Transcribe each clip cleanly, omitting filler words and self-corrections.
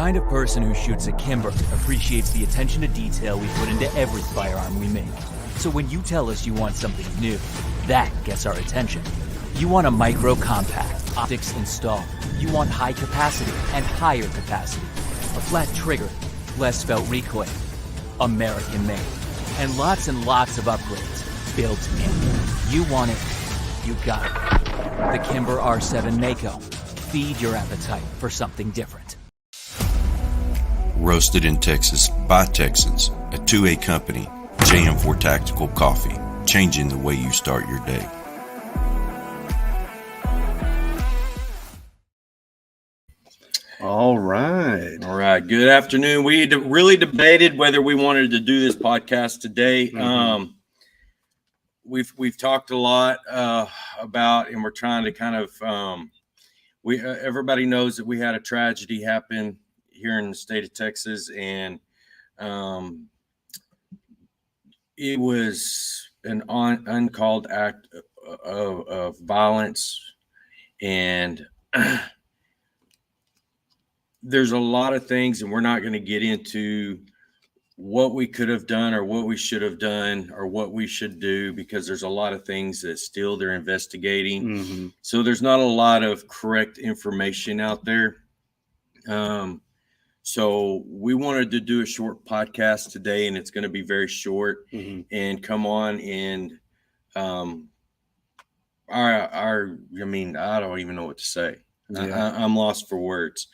kind of person who shoots a Kimber appreciates the attention to detail we put into every firearm we make. So when you tell us you want something new, that gets our attention. You want a micro compact, optics installed. You want high capacity and higher capacity. A flat trigger, less felt recoil. American made. And lots of upgrades built in. You want it, you got it. The Kimber R7 Mako. Feed your appetite for something different. Roasted in Texas by Texans, a 2A company, JM4 Tactical Coffee, changing the way you start your day. All right. Good afternoon. We really debated whether we wanted to do this podcast today. We've talked a lot about, and we're trying to kind of everybody knows that we had a tragedy happen here in the state of Texas, and it was an uncalled act of violence, and there's a lot of things, and we're not going to get into what we could have done or what we should have done or what we should do, because there's a lot of things that still they're investigating. So there's not a lot of correct information out there. So we wanted to do a short podcast today, and it's going to be very short and come on. And I don't even know what to say. I'm lost for words.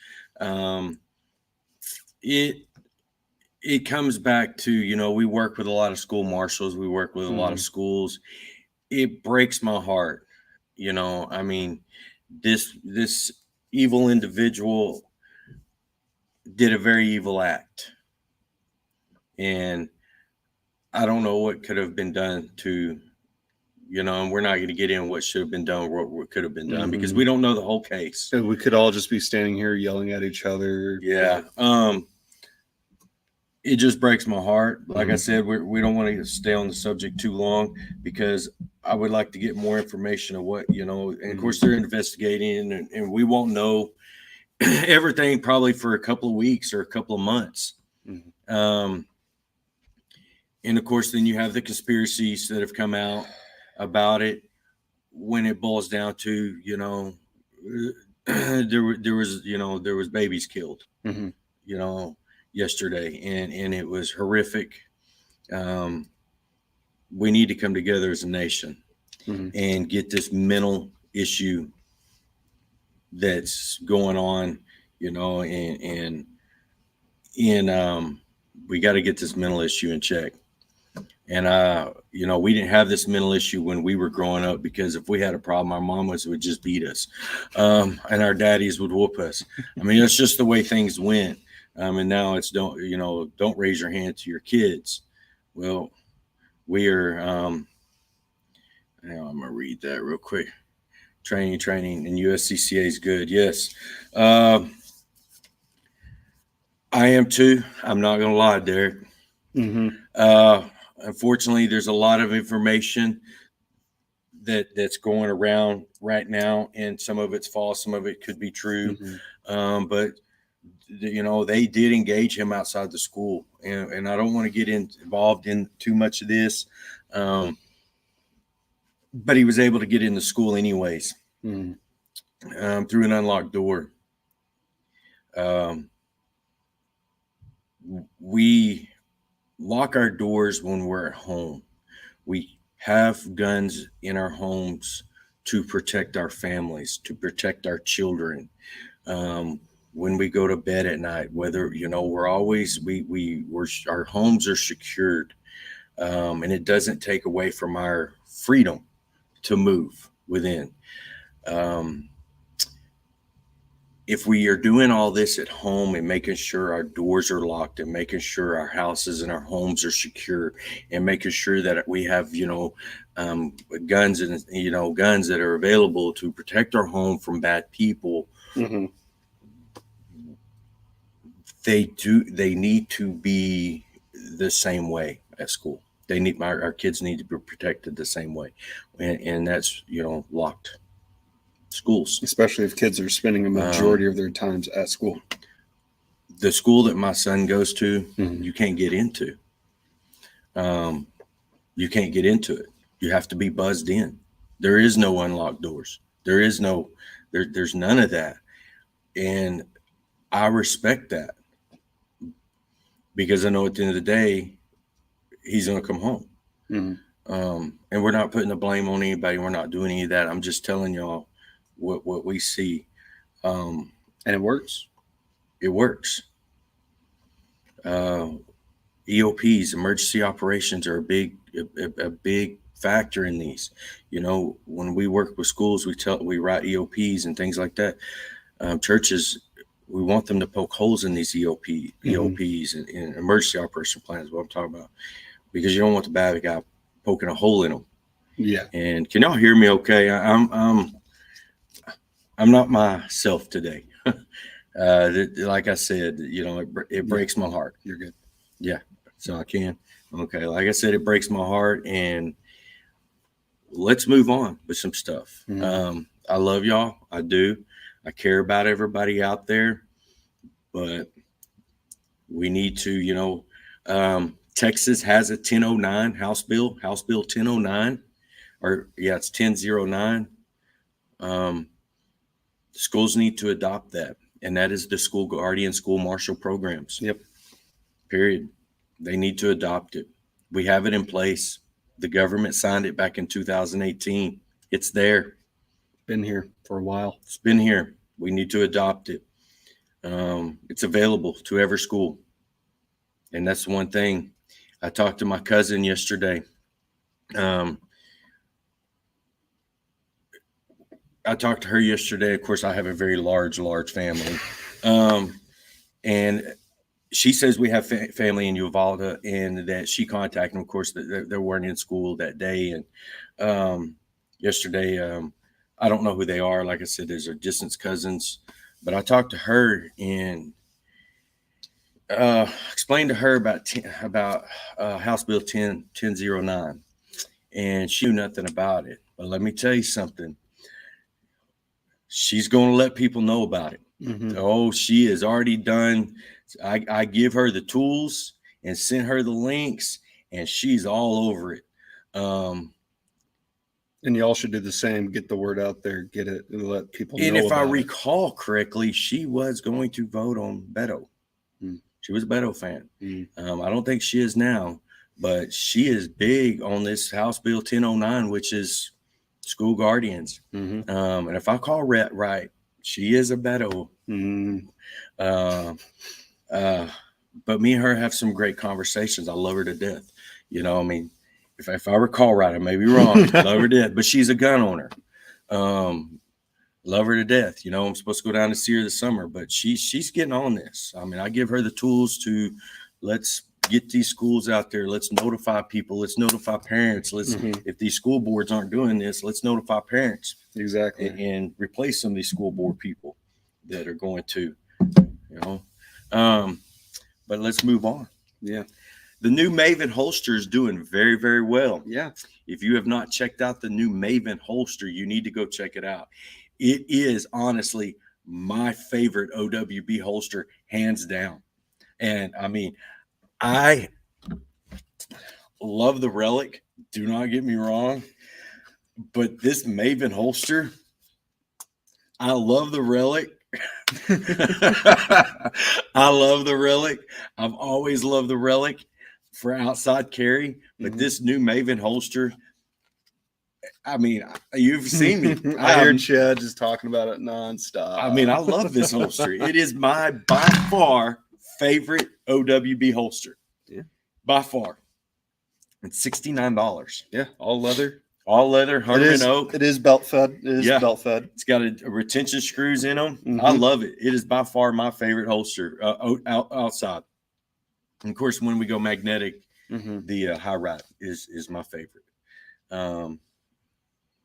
It comes back to, we work with a lot of school marshals. We work with a lot of schools. It breaks my heart. This evil individual did a very evil act, and I don't know what could have been done to, and we're not going to get in what should have been done, what could have been done, because we don't know the whole case. And we could all just be standing here yelling at each other. Yeah. It just breaks my heart. Like I said, we don't want to stay on the subject too long, because I would like to get more information of what, and of course they're investigating, and we won't know everything probably for a couple of weeks or a couple of months. And of course, then you have the conspiracies that have come out about it, when it boils down to, there was babies killed, yesterday, and it was horrific. We need to come together as a nation and get this mental issue that's going on, and we got to get this mental issue in check. And we didn't have this mental issue when we were growing up, because if we had a problem, our mamas would just beat us, and our daddies would whoop us. It's just the way things went. And now it's don't raise your hand to your kids. Well, we are, I'm going to read that real quick. Training, and USCCA is good. Yes. I am too. I'm not going to lie, Derek. Unfortunately, there's a lot of information that's going around right now, and some of it's false, some of it could be true. But they did engage him outside the school, and I don't want to get involved in too much of this. But he was able to get in the school anyways, through an unlocked door. We lock our doors when we're at home. We have guns in our homes to protect our families, to protect our children. When we go to bed at night, whether, we're always, our homes are secured, and it doesn't take away from our freedom to move within. If we are doing all this at home and making sure our doors are locked and making sure our houses and our homes are secure and making sure that we have, guns and, guns that are available to protect our home from bad people, they need to be the same way at school. Our kids need to be protected the same way. And that's, locked schools. Especially if kids are spending a majority of their times at school. the school that my son goes to, Mhm. you can't get into. You can't get into it. You have to be buzzed in. There is no unlocked doors. There's none of that. And I respect that because I know at the end of the day, he's going to come home. Mhm. And we're not putting the blame on anybody. We're not doing any of that. I'm just telling y'all what we see. And it works. It works. EOPs, emergency operations, are a big factor in these. You know, when we work with schools, we write EOPs and things like that. Churches, we want them to poke holes in these EOPs and emergency operation plans. What I'm talking about, because you don't want the bad guy poking a hole in them. Yeah. And can y'all hear me? Okay, I'm not myself today. Like I said, you know, it breaks my heart. You're good. Yeah, so I can. Okay, like I said, it breaks my heart, and let's move on with some stuff. Mhm. I love y'all. I do. I care about everybody out there, but we need to, you know, Texas has a 1009 House Bill 1009, or yeah, it's 1009. Schools need to adopt that, and that is the school guardian, school marshal programs. Yep. Period. They need to adopt it. We have it in place. The government signed it back in 2018. It's there. Been here for a while. It's been here. We need to adopt it. It's available to every school. And that's one thing. I talked to my cousin yesterday. I talked to her yesterday. Of course, I have a very large family. And she says we have family in Uvalde, and that she contacted them. Of course, they weren't in school that day. And yesterday, I don't know who they are. Like I said, these are distant cousins. But I talked to her and explained to her about House Bill 1009. And she knew nothing about it. But let me tell you something. She's going to let people know about it. Mhm. Oh, she has already done. I give her the tools and sent her the links, and she's all over it. And y'all should do the same. Get the word out there. Get it. And let people And know if I about it. recall correctly, she was going to vote on Beto. She was a Beto fan. I don't think she is now, but she is big on this House Bill 1009, which is school guardians. And if I call right, she is a Beto. But me and her have some great conversations. I love her to death. You know, I mean, if I recall right, I may be wrong. Love her to death, but she's a gun owner. Love her to death. You know, I'm supposed to go down to see her this summer, but she's getting on this. I mean, I give her the tools to let's get these schools out there. Let's notify people. Let's notify parents. If these school boards aren't doing this, let's notify parents. Exactly. And replace some of these school board people that are going to, you know. But let's move on. Yeah. The new Maven holster is doing very, very well. Yeah. If you have not checked out the new Maven holster, you need to go check it out. It is honestly my favorite OWB holster, hands down. And I mean, I love the Relic. Do not get me wrong. But this Maven holster, I love the Relic. I love the Relic. I've always loved the Relic for outside carry, but this new Maven holster, I mean, you've seen me. I hear Chad just talking about it nonstop. I mean, I love this holster. It is my by far favorite OWB holster. Yeah. By far. It's $69. Yeah, all leather. All leather, 100 oak. It is belt fed. It is belt fed. It's got a retention screws in them. I love it. It is by far my favorite holster outside. And of course, when we go magnetic, the high ride is my favorite.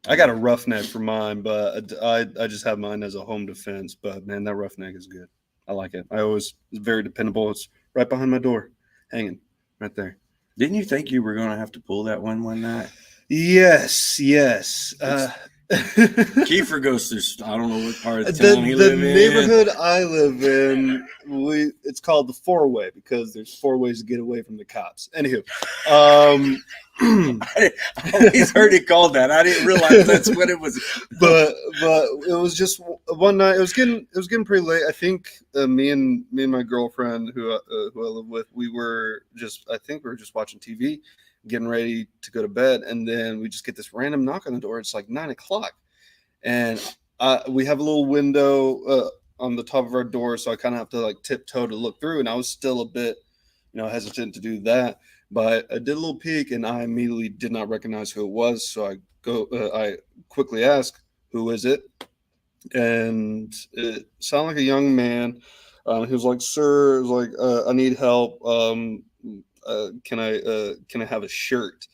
I got a roughneck for mine, but I just have mine as a home defense. But man, that roughneck is good. I like it. It's very dependable. It's right behind my door, hanging right there. Didn't you think you were going to have to pull that one night? Yes. Keifer goes through, I don't know what part of the town he the lives in. neighborhood I live in, it's called the four-way because there's 4 ways to get away from the cops. Anywho, I always heard it called that. I didn't realize that's what it was. but it was just one night. It was getting pretty late. I think me and my girlfriend who I live with, I think we were just watching TV, getting ready to go to bed, and then we just get this random knock on the door. It's like 9 o'clock, and we have a little window on the top of our door, so I kind of have to like tiptoe to look through. And I was still a bit, hesitant to do that, but I did a little peek, and I immediately did not recognize who it was. So I quickly asked, "Who is it?" And it sounded like a young man. He was like, "Sir," it was like, "I need help. Can I have a shirt?"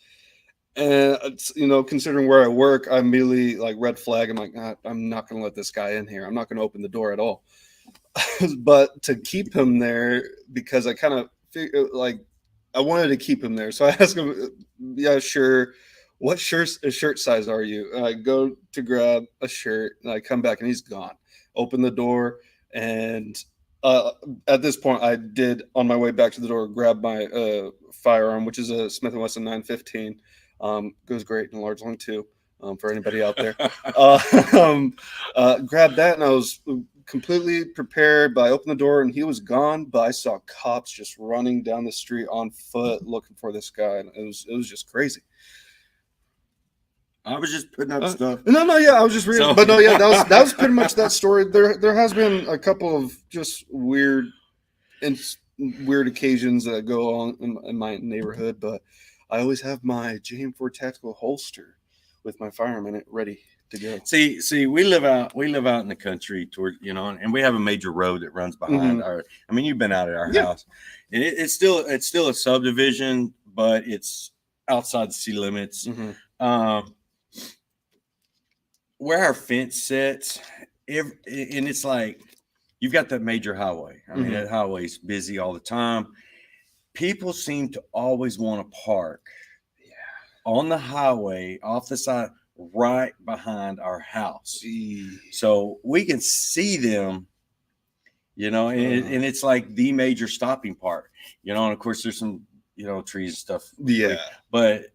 And considering where I work, I immediately like red flag. I'm like, I'm not going to let this guy in here. I'm not going to open the door at all. But to keep him there, because I kind of like I wanted to keep him there, so I asked him, "Yeah, sure. What shirt size are you?" And I go to grab a shirt, and I come back, and he's gone. Open the door, and at this point, I did on my way back to the door grab my firearm, which is a Smith & Wesson 915. Goes great in a large long too. For anybody out there, grabbed that, and I was completely prepared. But I opened the door, and he was gone. But I saw cops just running down the street on foot looking for this guy, and it was just crazy. I was just putting up stuff. Yeah, I was just reading. But no, yeah, that was pretty much that story. There has been a couple of just weird occasions that go on in my neighborhood, but I always have my JM4 Tactical holster with my firearm in it, ready to go. See, we live out in the country toward, and we have a major road that runs behind our. I mean, you've been out at our house, and it's still a subdivision, but it's outside the city limits. Where our fence sits, and it's like you've got that major highway. I mean, that highway's busy all the time. People seem to always want to park on the highway off the side right behind our house. So we can see them, and it's like the major stopping part, and of course there's some, trees and stuff. Yeah. But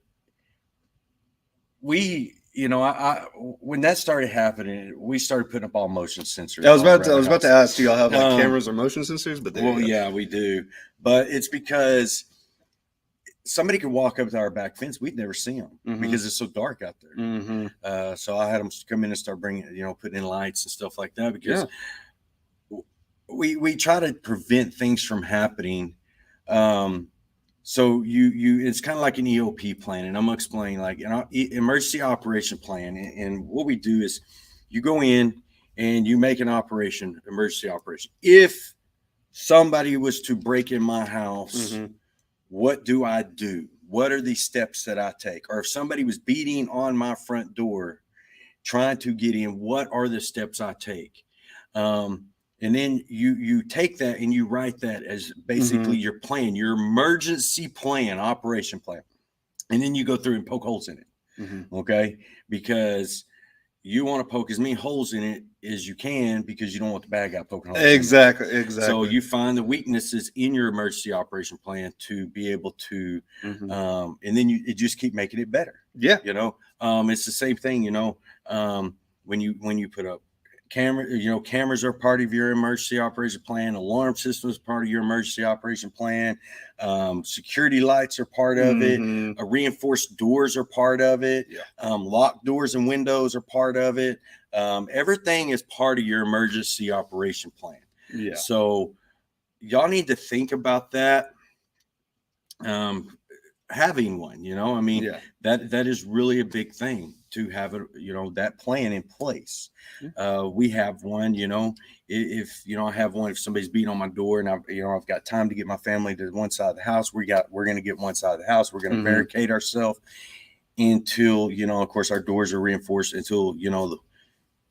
we, when that started happening, we started putting up all motion sensors. I was about to ask, do y'all have like cameras or motion sensors? But yeah, we do. But it's because somebody could walk up to our back fence. We'd never see them because it's so dark out there. So I had them come in and start bringing, putting in lights and stuff like that, because we try to prevent things from happening. So it's kind of like an EOP plan, and I'm gonna explain like an emergency operation plan. And what we do is you go in and you make an emergency operation. If somebody was to break in my house, what do I do? What are the steps that I take? Or if somebody was beating on my front door, trying to get in, what are the steps I take? And then you take that and you write that as basically your plan, your emergency plan, operation plan. And then you go through and poke holes in it. Okay. Because you want to poke as many holes in it as you can, because you don't want the bad guy poking holes. Exactly. So you find the weaknesses in your emergency operation plan to be able to, and then you just keep making it better. Yeah. It's the same thing, when you put up cameras are part of your emergency operation plan. Alarm system is part of your emergency operation plan. Security lights are part of it. Reinforced doors are part of it. Locked doors and windows are part of it. Everything is part of your emergency operation plan. So y'all need to think about that. Having one, that is really a big thing, to have that plan in place. We have one, if I have one, if somebody's beating on my door and I've got time to get my family to one side of the house, we're going to get one side of the house. We're going to barricade ourselves until, of course our doors are reinforced until,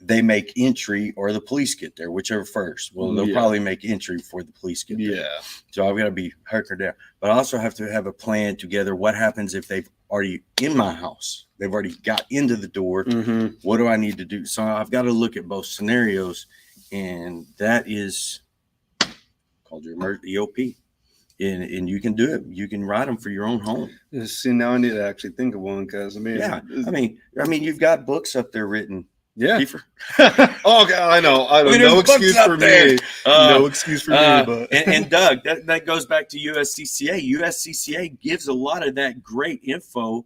they make entry or the police get there, whichever first. Well, they'll probably make entry before the police get there. Yeah. So I've got to be hunkered down. But I also have to have a plan together. What happens if they've already in my house? They've already got into the door. What do I need to do? So I've got to look at both scenarios, and that is called your EOP. And you can do it. You can write them for your own home. See, now I need to actually think of one because I mean, you've got books up there written. Yeah. Keifer. Oh God, I know. No excuse for me. No excuse for me. But and Doug, that goes back to USCCA. USCCA gives a lot of that great info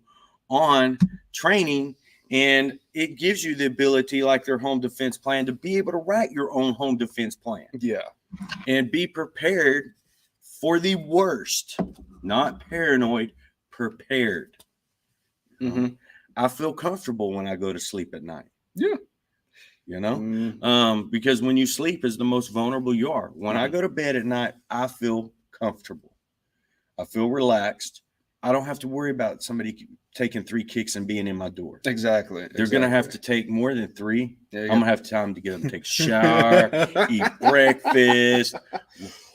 on training, and it gives you the ability, like their home defense plan, to be able to write your own home defense plan. Yeah. And be prepared for the worst, not paranoid, prepared. I feel comfortable when I go to sleep at night. Yeah. You know, because when you sleep is the most vulnerable you are. When I go to bed at night, I feel comfortable. I feel relaxed. I don't have to worry about somebody taking 3 kicks and being in my door. Exactly. They're going to have to take more than 3. I'm going to have time to get up and take a shower, eat breakfast,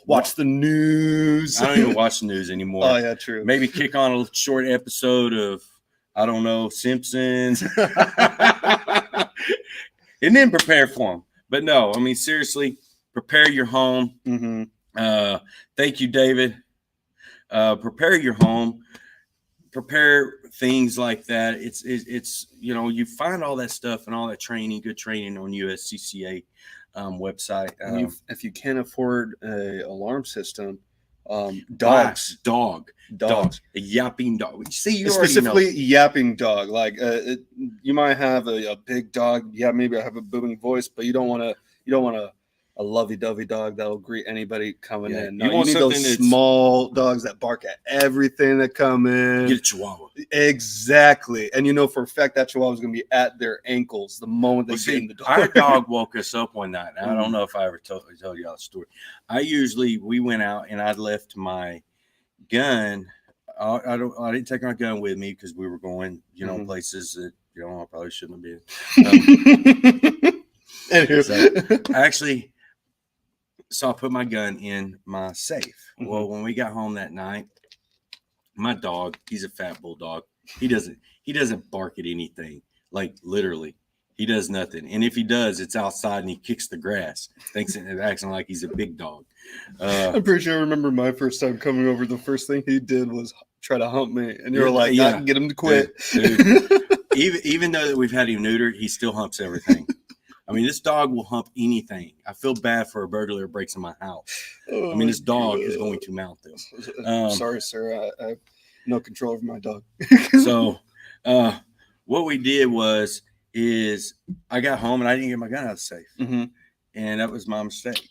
watch the news. I don't even watch the news anymore. Oh, yeah, true. Maybe kick on a short episode of, I don't know, Simpsons. And then prepare for them. But no, I mean, seriously, prepare your home. Thank you, David. Prepare your home. Prepare things like that. It's you know, you find all that stuff and all that training, good training on USCCA website. If you can't afford a alarm system, dogs, a yapping dog. See, you specifically yapping dog. Like you might have a big dog. Yeah, maybe I have a booming voice, but you don't want a lovey-dovey dog that'll greet anybody coming in. No, you need those small dogs that bark at everything that come in. Get a Chihuahua. Exactly. And you know for a fact that Chihuahua is going to be at their ankles the moment they get in the door. Our dog woke us up one night. I don't know if I ever told y'all the story. We went out and I left my gun. I didn't take my gun with me because we were going, places that, I probably shouldn't have been. So I put my gun in my safe. Well, when we got home that night, my dog, he's a fat bulldog. He doesn't bark at anything. Like literally, he does nothing. And if he does, it's outside and he kicks the grass. Thinks and acting like he's a big dog. I'm pretty sure I remember my first time coming over. The first thing he did was try to hump me, and you were like, "I can get him to quit." Dude. Even though that we've had him neutered, he still humps everything. I mean, this dog will hump anything. I feel bad for a burglar that breaks in my house. This dog is going to mount them. Sorry, sir. I have no control over my dog. So what we did is I got home and I didn't get my gun out of the safe. And that was my mistake.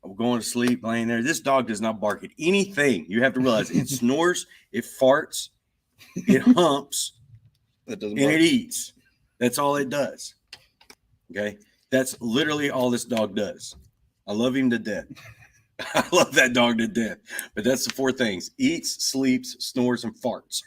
I'm going to sleep, laying there. This dog does not bark at anything. You have to realize it snores, it farts, it humps, and it eats. That's all it does. Okay? That's literally all this dog does. I love him to death. I love that dog to death. But that's the 4 things: eats, sleeps, snores, and farts.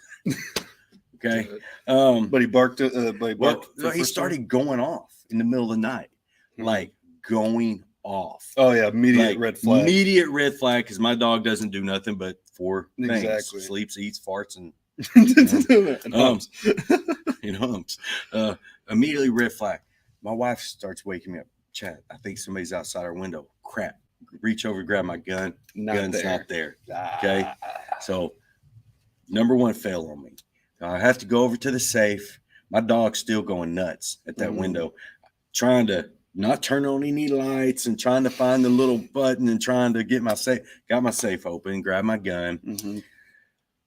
Okay. But he barked. He started going off in the middle of the night, like going off. Oh yeah, immediate red flag. Immediate red flag, because my dog doesn't do nothing but 4 things: exactly. Sleeps, eats, farts, and humps. Humps. Immediately red flag. My wife starts waking me up. Chad, I think somebody's outside our window. Crap. Reach over, grab my gun. Gun's not there. Okay. So, number 1 fail on me. I have to go over to the safe. My dog's still going nuts at that window, trying to not turn on any lights and trying to find the little button and trying to get my safe. Got my safe open, grabbed my gun.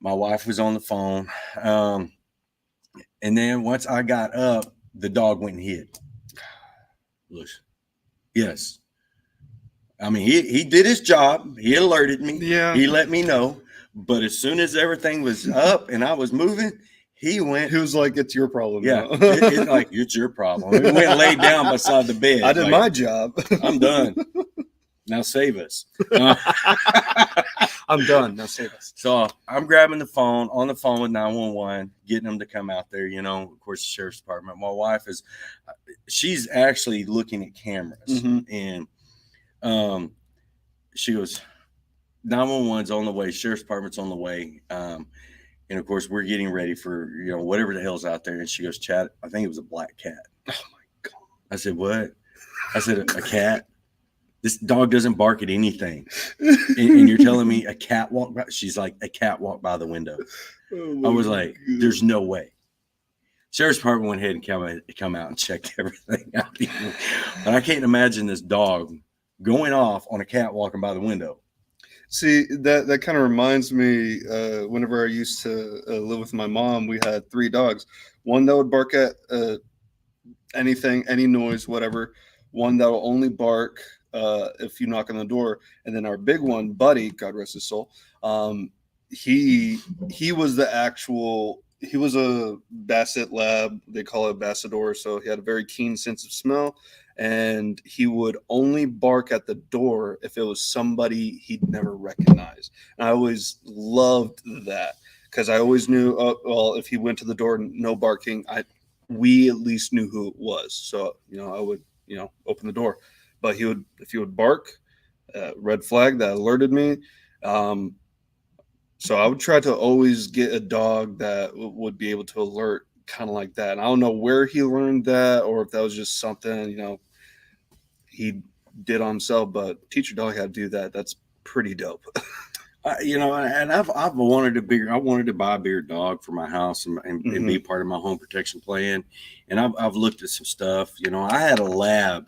My wife was on the phone. And then once I got up, the dog went and hid. Yes. I mean, he did his job. He alerted me. Yeah. He let me know. But as soon as everything was up and I was moving, he went. He was like, "It's your problem." Yeah. It's like, it's your problem. He went and laid down beside the bed. I did my job. I'm done. Now save us. I'm done. Now save us. So I'm grabbing the phone, on the phone with 911, getting them to come out there. You know, of course, the sheriff's department. My wife she's actually looking at cameras, and she goes, 911's on the way, sheriff's department's on the way. And of course, we're getting ready for, you know, whatever the hell's out there. And she goes, Chad, I think it was a black cat. Oh my God. I said, what? I said, a cat? This dog doesn't bark at anything. And you're telling me a cat walked by? She's like, a cat walked by the window. Oh I was like, there's no way. Sheriff's department went ahead and come out and checked everything out. But I can't imagine this dog going off on a cat walking by the window. See, that kind of reminds me, whenever I used to live with my mom, we had 3 dogs. One that would bark at anything, any noise, whatever. One that will only bark if you knock on the door. And then our big one, Buddy, God rest his soul, he was the actual, he was a Basset Lab. They call it Bassador. So he had a very keen sense of smell. And he would only bark at the door if it was somebody he'd never recognized. And I always loved that because I always knew, well, if he went to the door, no barking, we at least knew who it was. So, you know, I would, you know, open the door. But if he would bark, red flag, that alerted me. So I would try to always get a dog that would be able to alert kind of like that. And I don't know where he learned that or if that was just something, you know, he did on himself, but teach your dog how to do that. That's pretty dope. You know, and I wanted to buy a bigger dog for my house and be part of my home protection plan. And I've looked at some stuff. You know, I had a lab,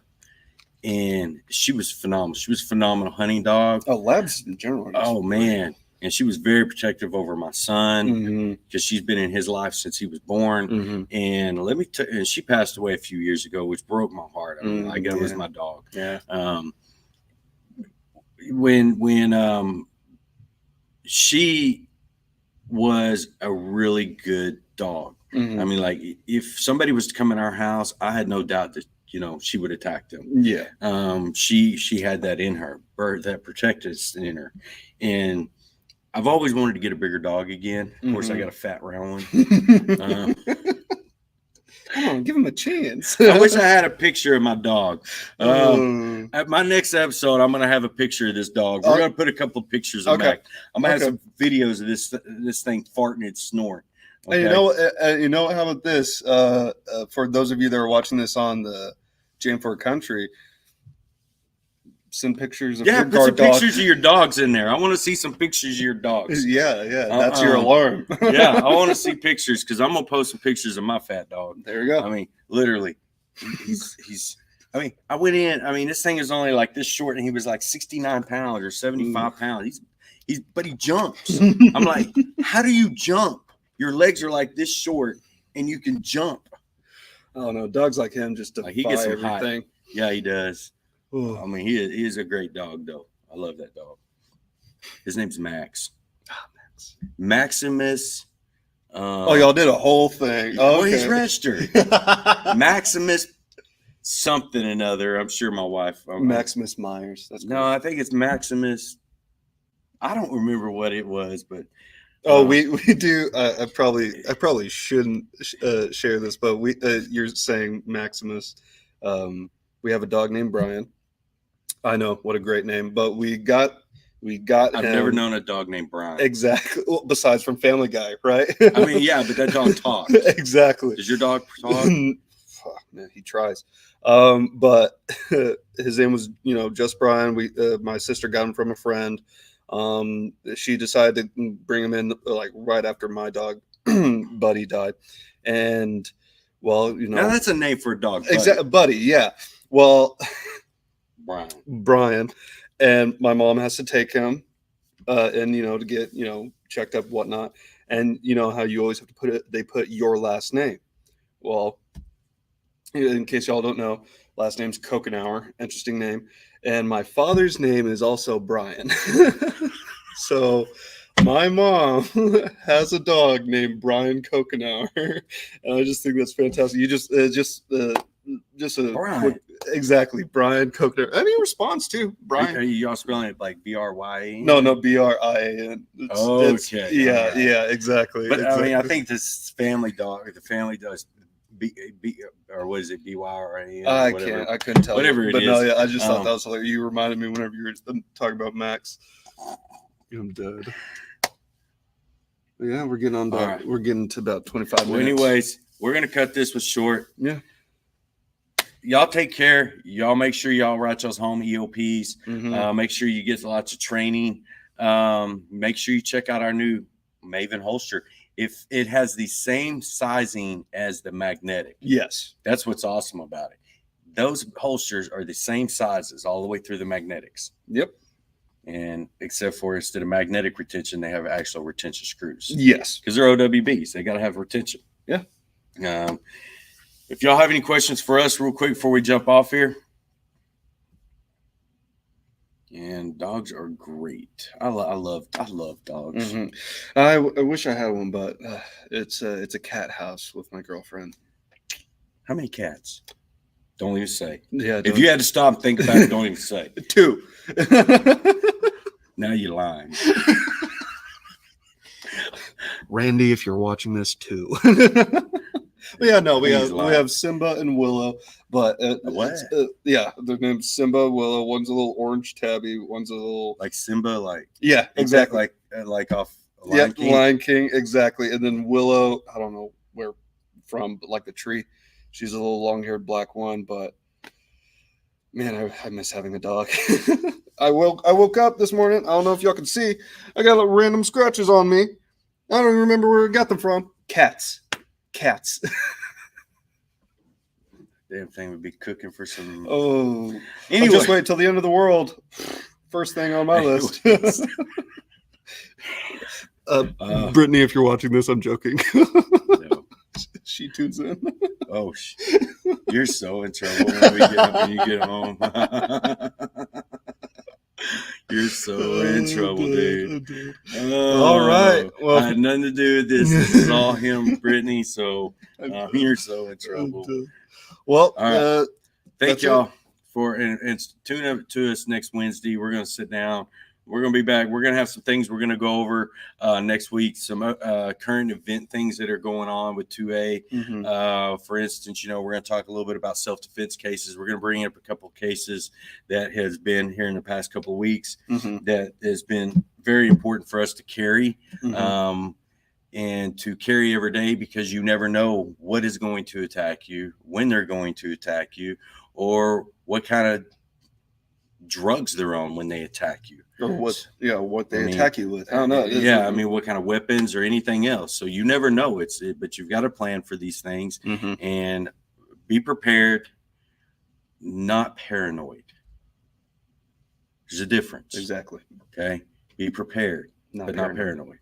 and she was phenomenal. She was a phenomenal hunting dog. Oh, labs in general. Oh man. And she was very protective over my son because she's been in his life since he was born. And and she passed away a few years ago, which broke my heart. I mean, like it was my dog. Yeah. When she was a really good dog. I mean, like if somebody was to come in our house, I had no doubt that, you know, she would attack them. Yeah. She had that in her, that protected in her. And I've always wanted to get a bigger dog again. Of course, I got a fat round one. Come on, give him a chance. I wish I had a picture of my dog. At my next episode, I'm going to have a picture of this dog. We're going to put a couple of pictures of back. I'm going to have some videos of this thing farting and snoring. Okay? And you know, how about this? For those of you that are watching this on the JM4 Country, send pictures of your put some dog. pictures of your dogs in there. I want to see some pictures of your dogs. Yeah, that's your alarm. Yeah, I want to see pictures because I'm gonna post some pictures of my fat dog. There you go. I mean, literally, he's. I mean, I went in. I mean, this thing is only like this short, and he was like 69 pounds or 75 pounds. But he jumps. I'm like, how do you jump? Your legs are like this short, and you can jump. I don't know. Dogs like him just defy he gets some everything. height. Yeah, he does. Ooh. I mean, he is a great dog, though. I love that dog. His name's Max. Max. Maximus. Y'all did a whole thing. Well, he's registered. Maximus something another. I'm sure my wife. Maximus Myers. That's cool. No, I think it's Maximus. I don't remember what it was, but. We do. I probably shouldn't share this, but you're saying Maximus. We have a dog named Brian. I know, what a great name, but we got I've never known a dog named Brian. Exactly. Well, besides from Family Guy, right? I mean, yeah, but that dog talks. Exactly. Does your dog talk? Fuck, man, he tries. But his name was, just Brian. My sister got him from a friend. She decided to bring him in like right after my dog Buddy died. And well, now that's a name for a dog. Exactly, Buddy, yeah. Well, Brian, and my mom has to take him and to get checked up, whatnot. And you know how you always have to they put your last name. Well, in case y'all don't know, last name's Kokenauer, interesting name. And my father's name is also Brian. So my mom has a dog named Brian Kokenauer. And I just think that's fantastic. You just a Brian. quick, exactly, Brian Kochner. And he responds too, Brian. Are y'all spelling it like BRYAN? No, BRIAN. Okay, Yeah, all right. yeah, exactly. But exactly. I mean, I think this family dog, the family does B or what is it, BYRAN? I couldn't tell. Whatever you. it But is. no, yeah, I just thought that was hilarious. You reminded me whenever you were talking about Max. I'm dead. Yeah, we're getting on about. Right. We're getting to about 25 Well, minutes. anyways, we're gonna cut this one short. Yeah. Y'all take care. Y'all make sure y'all write y'all's home EOPs. Mhm. Make sure you get lots of training. Make sure you check out our new Maven holster. If it has the same sizing as the magnetic, Yes. that's what's awesome about it. Those holsters are the same sizes all the way through the magnetics. Yep. And except for instead of magnetic retention, they have actual retention screws. Yes. Because they're OWBs. They got to have retention. Yeah. If y'all have any questions for us real quick before we jump off here. And dogs are great. I love dogs. Mhm. I wish I had one, but it's a cat house with my girlfriend. How many cats? Don't even say. Yeah. If you had to stop and think about it, don't even say. 2. Now you're lying. Randy, if you're watching this, 2. Yeah, no, we have Simba and Willow, but What? Yeah, their name's Simba, Willow. One's a little orange tabby. One's a little Like Simba, like yeah, exactly. like off Lion King. Lion King, exactly. And then Willow, I don't know where from, but like the tree. She's a little long-haired black one, but man, I miss having a dog. I woke up this morning. I don't know if y'all can see. I got little random scratches on me. I don't even remember where I got them from. Cats. Damn thing would be cooking for some. Oh, Anyway. just wait till the end of the world. First thing on my list. Brittany, if you're watching this, I'm joking. No. She tunes in. Oh, you're so in trouble when you get home. You're so in trouble, dude. All right. Well, I had nothing to do with this. This is all him, Brittany. So you're so in trouble. Well, all right. Thank that's y'all for and tune up to us next Wednesday. We're going to sit down. We're going to be back. We're going to have some things we're going to go over next week. Some current event things that are going on with 2A. Mhm. For instance, we're going to talk a little bit about self-defense cases. We're going to bring up a couple of cases that has been here in the past couple of weeks that has been very important for us to carry and to carry every day, because you never know what is going to attack you, when they're going to attack you, or what kind of drugs they're on when they attack you. Or what they attack you with. I don't know. What kind of weapons or anything else. So you never know. But you've got to plan for these things and be prepared, not paranoid. There's a difference. Exactly. Okay. Be prepared, but not paranoid.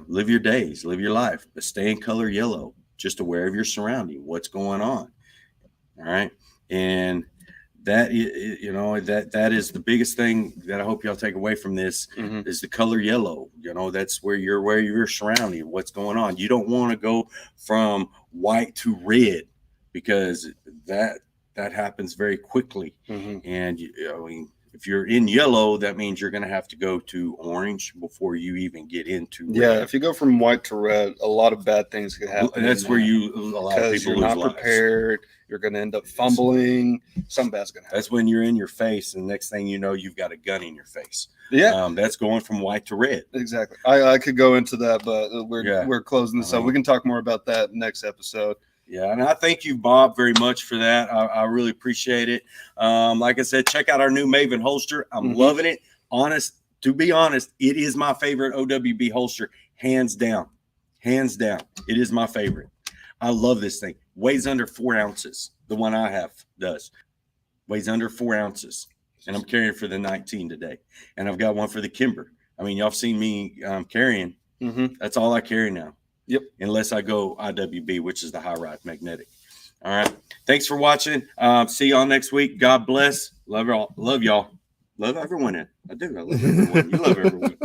Live your days, live your life, but stay in color yellow, just aware of your surrounding, what's going on. All right. And that that is the biggest thing that I hope y'all take away from this is the color yellow. That's where you're surrounding, what's going on. You don't want to go from white to red, because that happens very quickly. And if you're in yellow, that means you're going to have to go to orange before you even get into red. Yeah, if you go from white to red, a lot of bad things can happen. And that's where a lot of people you're not lose prepared. You're going to end up fumbling. Something bad's going to happen. That's when you're in your face, and next thing you know, you've got a gun in your face. Yeah, that's going from white to red. Exactly. I could go into that, but we're closing this up. We can talk more about that next episode. Yeah, and I thank you, Bob, very much for that. I really appreciate it. Like I said, check out our new Maven holster. I'm loving it. To be honest, it is my favorite OWB holster, hands down. Hands down. It is my favorite. I love this thing. Weighs under 4 ounces. The one I have does. Weighs under 4 ounces. And I'm carrying for the 19 today. And I've got one for the Kimber. I mean, y'all have seen me carrying. That's all I carry now. Yep. Unless I go IWB, which is the high ride magnetic. All right. Thanks for watching. See y'all next week. God bless. Love y'all. Love y'all. Love everyone. I do. I love everyone. You love everyone.